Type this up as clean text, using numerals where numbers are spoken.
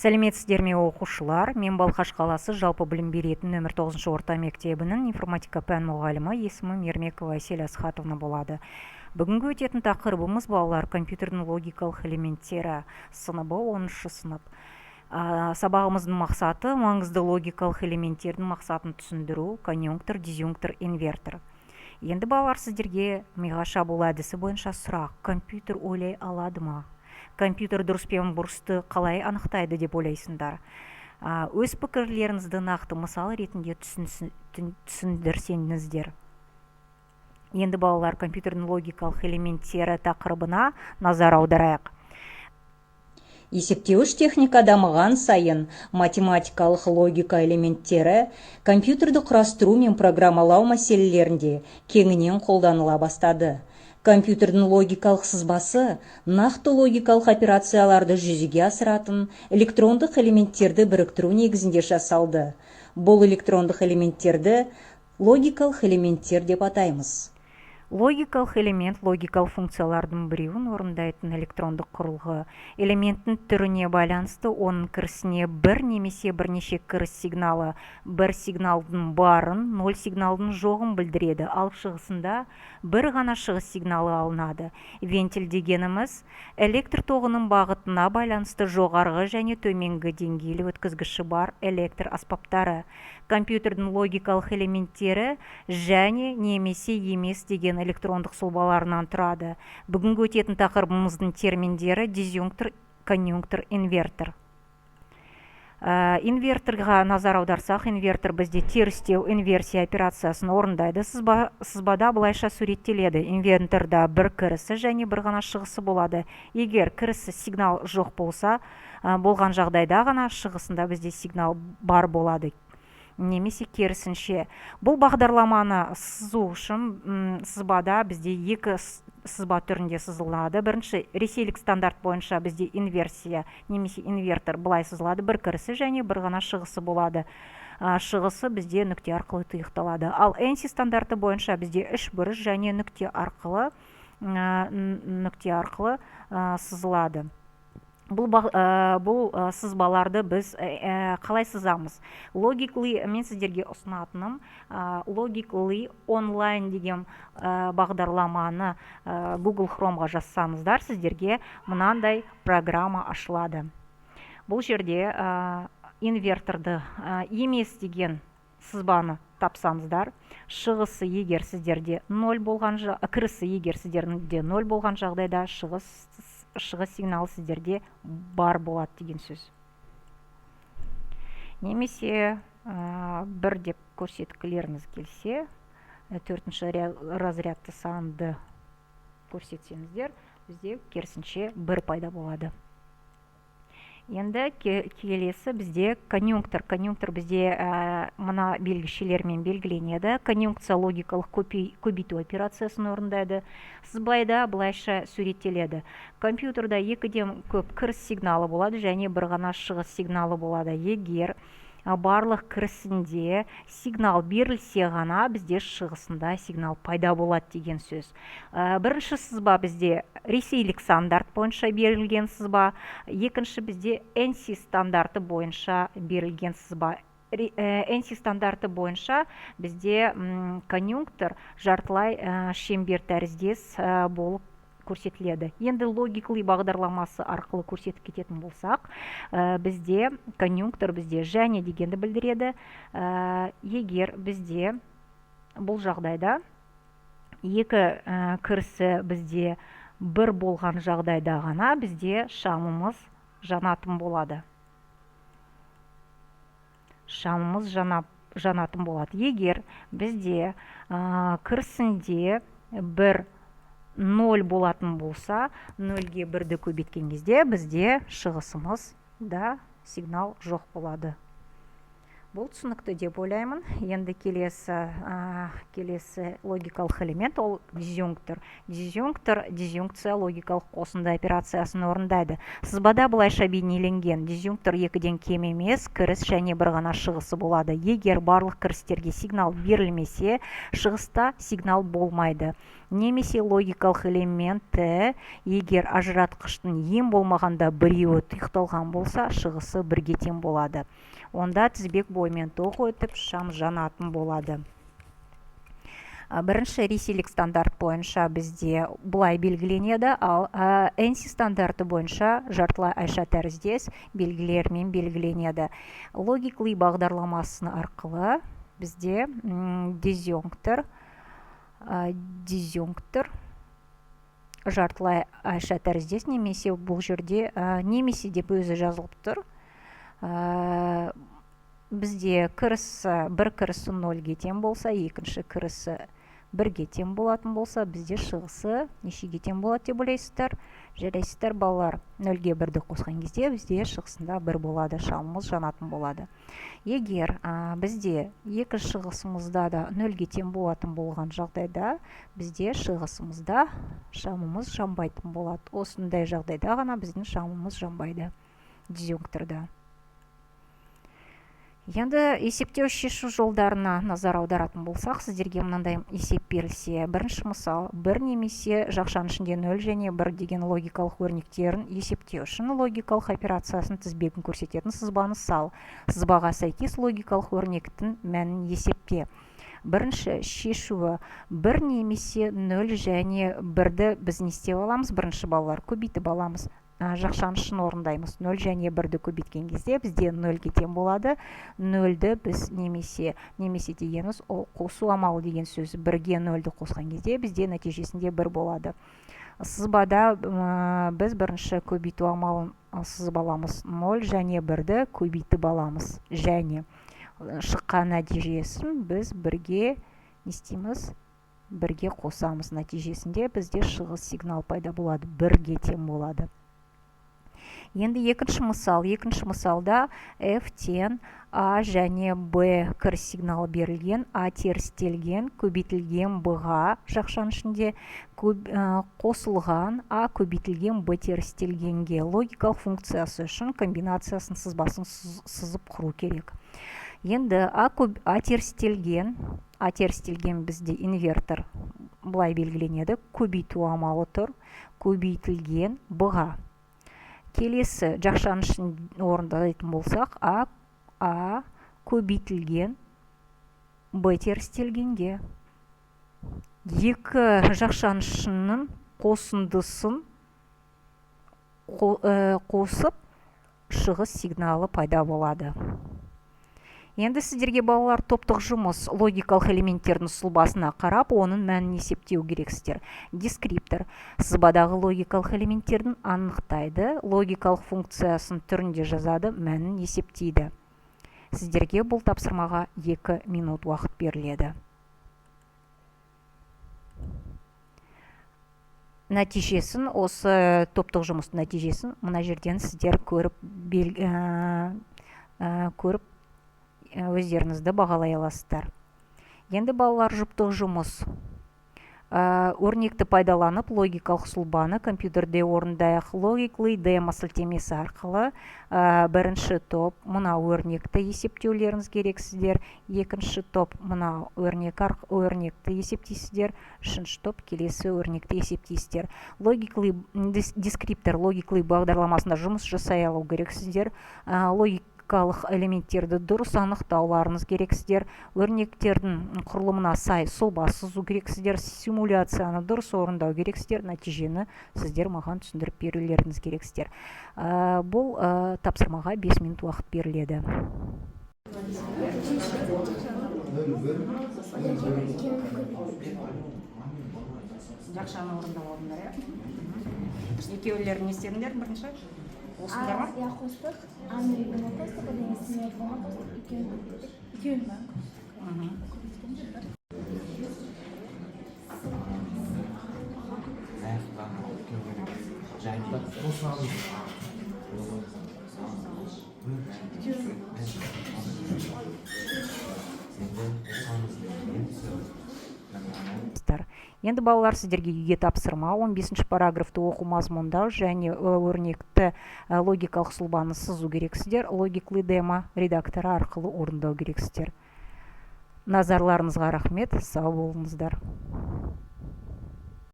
Сәлеметсіздер ме оқушылар? Мен Балқаш қаласы жалпы білім беретін нөмір 9 орта мектебінің информатика пән мұғалімі, есімім Ермекова Әсел Асхатовна болады. Бүгінгі өтетін тақырыбымыз балалар компьютердің логикалық элементтері, сыныбы 10-шы сынып. Сабағымыздың мақсаты маңызды логикалық элементтердің мақсатын түсіндіру, конъюнктор, дизъюнктор, инвертор. Енді балалар сіздерге миға шабуыл әдісі бойынша сұрақ: компьютер ойлай алады ма? Компьютер дұрыс пен бұрысты қалай анықтайды деп ойлайсыңдар? Өз пікірлеріңізді нақты мысал ретінде түсіндірсеңіздер. Енді балалар компьютердің логикалық элементтері тақырыбына назар аударайық. Есептеуіш техника дамыған сайын математикалық логика элементтері компьютерді құрастыру мен программалау мәселелерінде кеңінен қолданыла бастады. Компьютердің логикалық сызбасы нақты логикалық операцияларды жүзеге асыратын электрондық элементтерді біріктіру негізінде жасалды. Бұл электрондық элементтерді логикалық элементтер деп атаймыз. Логикалық элемент логикалық функциялардың біреуін орындайтын электрондық құрылғы. Элементтің түріне байланысты оның кірісіне бір немесе бірнеше кіріс сигналы, бір сигналдың барын, 0 сигналдың жоғын білдіреді. Ал шығысында бір ғана шығыс сигналы алынады. Вентиль дегеніміз электр тоғының бағытына байланысты жоғарғы және төменгі деңгейлі өткізгіші бар электр аспаптары. Компьютердің логикалық элементтері және немесе емес деген электрондық сұлбаларынан тұрады. Бүгінгі өтетін тақырыбымыздың терминдері дизъюнктор, конъюнктор, инвертор. Инверторға назар аударсақ, инвертор бізде терістеу инверсия операциясын орындайды. Сызбада былайша суреттеледі. Инверторда бір кірісі және бір ғана шығысы болады. Егер кірісі сигнал жоқ болса, болған жағдайда ғана шығысында бізде сигнал бар болады. Немесе керісінше. Бұл бағдарламаны сызу үшін сызбада бізде екі сызба түрінде сызылады. Бірінші, ресейлік стандарт бойынша бізде инверсия немесе инвертор былай сызылады. Бір кірісі және бір ғана шығысы болады. Шығысы бізде нүкте арқылы тұйықталады. Ал ANSI стандарты бойынша бізде үш бұрыш және нүкте арқылы сызылады. Бұл сызбаларды біз қалай сызамыз? Мен сіздерге ұсынатыным Logically онлайн деген бағдарламаны Google Chromeға жазсаңыздар, сіздерге мынандай программа ашылады. Бұл жерде инверторды емес деген сызбаны тапсаңыздар, шығысы егер сіздерде 0 болған, кірісі егер сіздерде 0 болған жағдайда шығыс сигналы сіздерде бар болады деген сөз. Немесе бір деп көрсеткілеріңіз келсе, 4-ші разрядты санды көрсетсеңіздер, бізде керісінше 1 пайда болады. Енді келесі бізде конъюнктор. Конъюнктор бізде мына белгішелермен белгіленеді. Конъюнкция логикалық көбейту операциясын орындайды. Сызбайда былайша суреттеледі. Компьютерда екіден көп кіріс сигналы болады және бір ғана шығыс сигналы болады. Егер барлық кірісінде сигнал берілсе ғана бізде шығысында сигнал пайда болады деген сөз. Бірінші сызба бізде ресейлік стандарт бойынша берілген сызба, екінші бізде ANSI стандарты бойынша берілген сызба. ANSI стандарты бойынша бізде конъюнктор жартылай шеңбер тәріздес болып көрсетіледі. Енді логикалы бағдарламасы арқылы көрсетіп кететін болсақ, бізде конъюнктор бізде және дегенді білдіреді. Егер бізде бұл жағдайда екі кірісі бізде бір болған жағдайда ғана бізде шамымыз жанатын болады. Егер бізде кірісінде бір 0 болатын болса, 0-ге 1-ді көбейткен кезде бізде шығысымыз да сигнал жоқ болады. Бұл түсінікті деп ойлаймын. Енді келесі логикалық элемент ол дизъюнктор. Дизъюнкция логикалық қосынды операциясын орындайды. Сызбада былайша бейнеленген. Дизъюнктор екіден кем емес, кіріс және бір ғана шығысы болады. Егер барлық кірістерге сигнал берілмесе, шығыста сигнал болмайды. Немесе логикалық элементі егер ажыратқыштың ең болмағанда біреуі тұйықталған болса, шығысы бірге тең болады. Онда тізбек бойымен тоқ өтіп, шам жанатын болады. Бірінші ресейлік стандарт бойынша бізде бұлай белгіленеді, ал ANSI стандарты бойынша жартылай айша тәріздес белгілермен белгіленеді. Логикалы бағдарламасы арқылы бізде дизъюнктор жартылай айша тәріздес, немесе бұл жерде немесе деп өзі жазылып тұр. Бізде бір кірісі 0-ге тең болса, екінші кірісі 1-ге тең болатын болса, бізде шығысы нешеге тең болады деп ойлайсыздар? Жарайсыздар балалар. 0-ге 1-ді қосқан кезде бізде шығысында 1 болады, шамымыз жанатын болады. Егер бізде екі шығысымызда да 0-ге тең болатын болған жағдайда, бізде шығысымызда шамымыз жанбайтын болады. Осындай жағдайда ғана біздің шамымыз жанбайды дизъюнкторда. Енді есептеу шешу жолдарына назар аударатын болсақ, сіздерге мынандай есеп берілсе, бірінші мысал, 1 немесе жақшаның ішінде 0 және 1 деген логикалық өрнектерін есептеу үшін логикалық операциясын тізбегін көрсететін сызбаны сал. Сызбаға сәйкес логикалық өрнектің мәнін есепте. Бірінші шешуі 1 немесе 0 және 1-ді біз не істеп аламыз? Бірінші балалар көбейтіп аламыз. Жақшаның ішін орындаймыз. 0 және 1-ді көбейткен кезде бізде 0-ге тең болады. 0-ді біз немесе дегеніміз ол қосу амалы деген сөз. 1-ге 0-ді қосқан кезде бізде нәтижесінде 1 болады. Сызбада біз бірінші көбейту амалын сызып аламыз. 0 және 1-ді көбейтіп аламыз. Және шыққан нәтижесін біз 1-ге не істейміз? 1-ге қосамыз. Нәтижесінде бізде шығыс сигнал пайда болады. 1-ге тең болады. Енді екінші мысалда F тең A және B кіріс сигналы берілген, A терістелген, көбейтілген B-ға жақшаның ішінде қосылған A көбейтілген B терістелгенге логикалық функциясы үшін комбинациясын сызбасын сызып құру керек. Енді A терістелген бізде инвертор бұлай белгіленеді, көбейту амалы тұр, көбейтілген B-ға. Келесі жақшаның ішін орындайтын болсақ, A көбейтілген B терістелгенге. Екі жақшаның ішінің қосындысын қосып, шығыс сигналы пайда болады. Енді сіздерге балалар топтық жұмыс логикалық элементтердің сұлбасына қарап, оның мәнін есептеу керексіздер. Дескриптор сызбадағы логикалық элементтердің анықтайды, логикалық функциясын түрінде жазады, мәнін есептейді. Сіздерге бұл тапсырмаға 2 минут уақыт беріледі. Нәтижесін, осы топтық жұмыстың нәтижесін мына жерден сіздер көріп өздеріңізді бағалай аласыздар. Енді балалар жұптық жұмыс. Өрнекті пайдаланып логикалық сұлбаны компьютерде орындайық. Логикалы демо сілтемесі арқылы бірінші топ мына өрнекті есептеулеріңіз керексіздер. Екінші топ мына өрнекті есептейсіздер. Үшінші топ келесі өрнекті есептейсіздер. Логикалы дескриптор логикалы бағдарламасында жұмыс жасай алу керексіздер. Логикалық элементтерді дұрыс анықтауларыңыз керексіздер. Өрнектердің құрылымына сай сұлба сызу керексіздер. Симуляцияны дұрыс орындау керексіздер. Нәтижені сіздер маған түсіндіріп берулеріңіз керексіздер. Бұл тапсырмаға 5 минут уақыт беріледі. Жақшаны орындау орындар, екеулерін не істедіңдер бірінші? Осындар ма? Я қостық, Американы қостық, одан Смирфоны қостық, екеуін бәрін қостық. Енді балалар сіздерге үйге тапсырма 15 параграфты оқу мазмұндау және өрнекті логикалық сұлбаны сызу керексіздер. Логиклы демо редакторы арқылы орындау керексіздер. Назарларыңызға рахмет, сау болыңыздар.